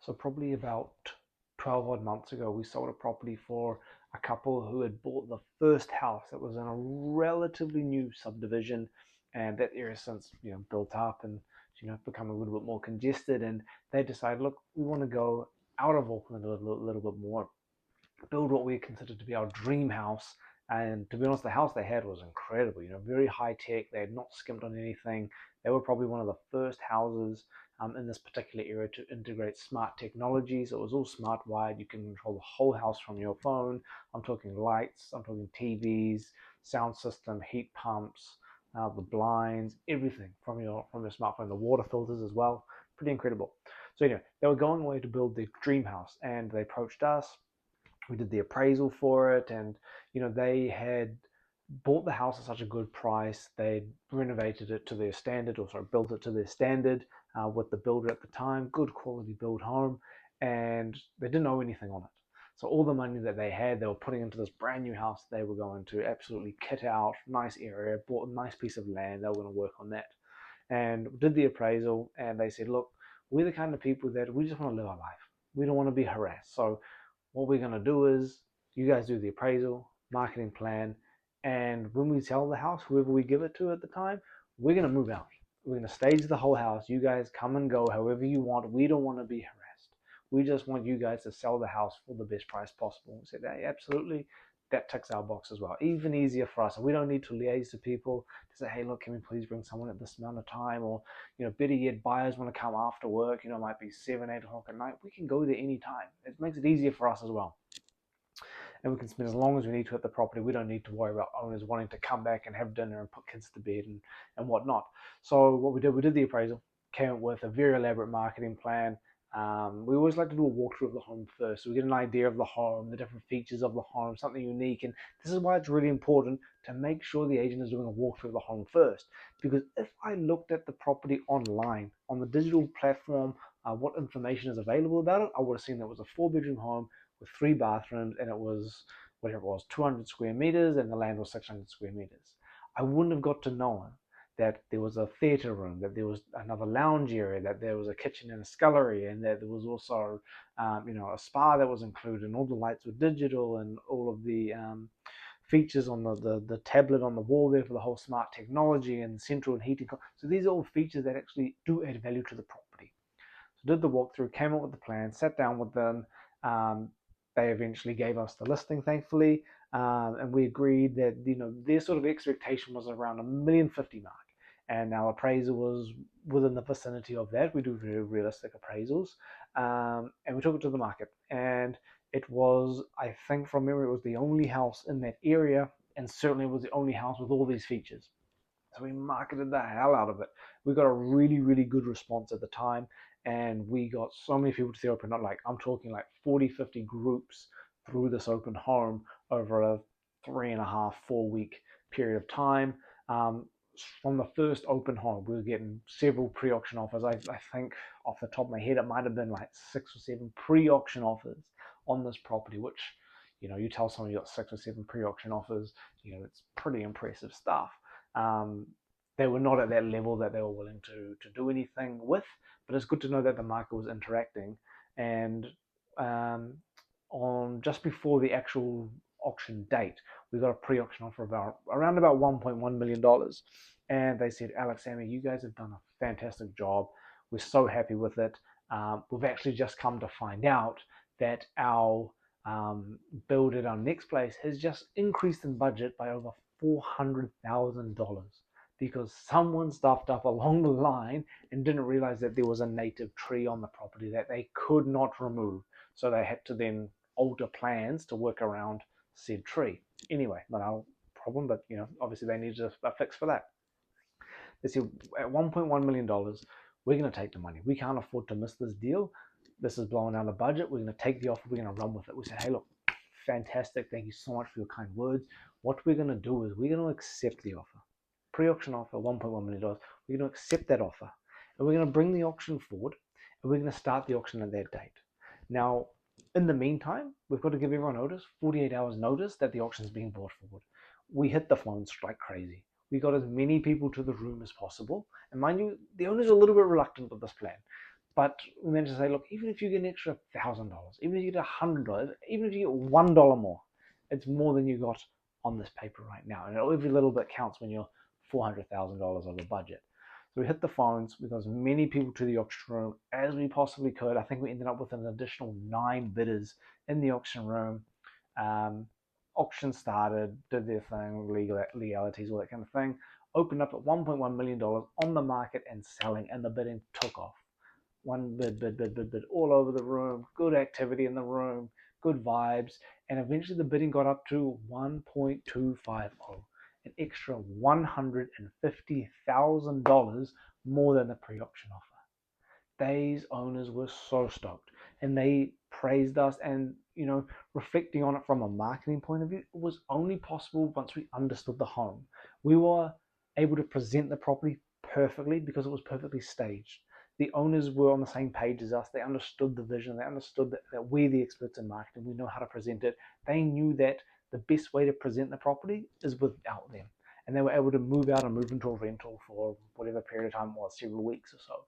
So probably about 12 odd months ago, we sold a property for a couple who had bought the first house that was in a relatively new subdivision, and that area since built up and become a little bit more congested. And they decided, look, we want to go out of Auckland a little bit more, build what we considered to be our dream house. And to be honest, the house they had was incredible, very high tech. They had not skimped on anything. They were probably one of the first houses in this particular area to integrate smart technologies. It was all smart wired. You can control the whole house from your phone. I'm talking lights, I'm talking TVs, sound system, heat pumps, the blinds, everything from your smartphone, the water filters as well. Pretty incredible. So anyway, they were going away to build their dream house, and they approached us. We did the appraisal for it, and they had bought the house at such a good price. They renovated it to their standard, or sorry, built it to their standard with the builder at the time. Good quality build home, and they didn't owe anything on it. So all the money that they had, they were putting into this brand new house. They were going to absolutely kit out, nice area, bought a nice piece of land. They were going to work on that, and did the appraisal. And they said, look, we're the kind of people that we just want to live our life. We don't want to be harassed. So what we're going to do is you guys do the appraisal, marketing plan, and when we sell the house, whoever we give it to at the time, we're going to move out. We're going to stage the whole house. You guys come and go however you want. We don't want to be harassed. We just want you guys to sell the house for the best price possible. We said, hey, absolutely. That ticks our box as well. Even easier for us. And we don't need to liaise to people to say, hey, look, can we please bring someone at this amount of time? Or, better yet, buyers want to come after work, it might be 7, 8 o'clock at night. We can go there anytime. It makes it easier for us as well. And we can spend as long as we need to at the property. We don't need to worry about owners wanting to come back and have dinner and put kids to bed and whatnot. So what we did the appraisal, came up with a very elaborate marketing plan. We always like to do a walkthrough of the home first, so we get an idea of the home, the different features of the home, something unique. And this is why it's really important to make sure the agent is doing a walkthrough of the home first. Because if I looked at the property online, on the digital platform, what information is available about it, I would have seen that it was a 4-bedroom home with 3 bathrooms, and it was, whatever it was, 200 square meters, and the land was 600 square meters. I wouldn't have got to know that there was a theatre room, that there was another lounge area, that there was a kitchen and a scullery, and that there was also, a spa that was included, and all the lights were digital, and all of the features on the tablet on the wall there for the whole smart technology and central and heating. So these are all features that actually do add value to the property. So did the walkthrough, came up with the plan, sat down with them. They eventually gave us the listing, thankfully, and we agreed that their sort of expectation was around $1,050,000 mark, and our appraisal was within the vicinity of that. We do very realistic appraisals, and we took it to the market, and it was, I think from memory, it was the only house in that area, and certainly was the only house with all these features. So we marketed the hell out of it. We got a really, really good response at the time, and we got so many people to the open, not like, I'm talking like 40, 50 groups through this open home over a 3.5, 4 week period of time. From the first open home, we were getting several pre-auction offers. I think off the top of my head, it might have been like 6 or 7 pre-auction offers on this property, which, you tell someone you got 6 or 7 pre-auction offers, it's pretty impressive stuff. They were not at that level that they were willing to do anything with, but it's good to know that the market was interacting. And on just before the actual auction date, we got a pre-auction offer around about $1.1 million. And they said, Alex, Sammy, you guys have done a fantastic job. We're so happy with it. We've actually just come to find out that our build at our next place has just increased in budget by over $400,000 because someone stuffed up along the line and didn't realize that there was a native tree on the property that they could not remove. So they had to then alter plans to work around said tree. Anyway, not our problem, but obviously they needed a fix for that. They said at $1.1 million, we're going to take the money. We can't afford to miss this deal. This is blowing out the budget. We're going to take the offer. We're going to run with it. We said, hey, look, fantastic. Thank you so much for your kind words. What we're going to do is we're going to accept the offer. Pre-auction offer, $1.1 million. We're going to accept that offer. And we're going to bring the auction forward. And we're going to start the auction at that date. Now, in the meantime, we've got to give everyone notice, 48 hours notice that the auction is being brought forward. We hit the phones like crazy. We got as many people to the room as possible. And mind you, the owners are a little bit reluctant with this plan. But we managed to say, look, even if you get an extra $1,000, even if you get $100, even if you get $1 more, it's more than you got on this paper right now. And every little bit counts when you're $400,000 over budget. So we hit the phones. We got as many people to the auction room as we possibly could. I think we ended up with an additional 9 bidders in the auction room. Auction started, did their thing, legalities, all that kind of thing. Opened up at $1.1 million on the market and selling, and the bidding took off. One bid, all over the room, good activity in the room, good vibes, and eventually the bidding got up to 1.250, an extra $150,000 more than the pre-auction offer. These owners were so stoked, and they praised us. And reflecting on it from a marketing point of view, it was only possible once we understood the home. We were able to present the property perfectly because it was perfectly staged. The owners were on the same page as us. They understood the vision. They understood that we're the experts in marketing. We know how to present it. They knew that the best way to present the property is without them. And they were able to move out and move into a rental for whatever period of time it was, several weeks or so.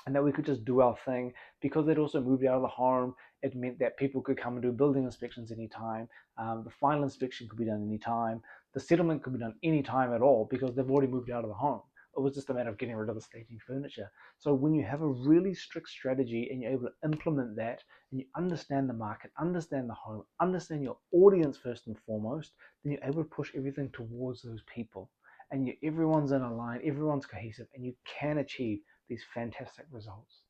And that we could just do our thing. Because they'd also moved out of the home, it meant that people could come and do building inspections anytime. The final inspection could be done anytime. The settlement could be done anytime at all because they've already moved out of the home. It was just a matter of getting rid of the staging furniture. So when you have a really strict strategy and you're able to implement that, and you understand the market, understand the home, understand your audience first and foremost, then you're able to push everything towards those people. And everyone's in a line, everyone's cohesive, and you can achieve these fantastic results.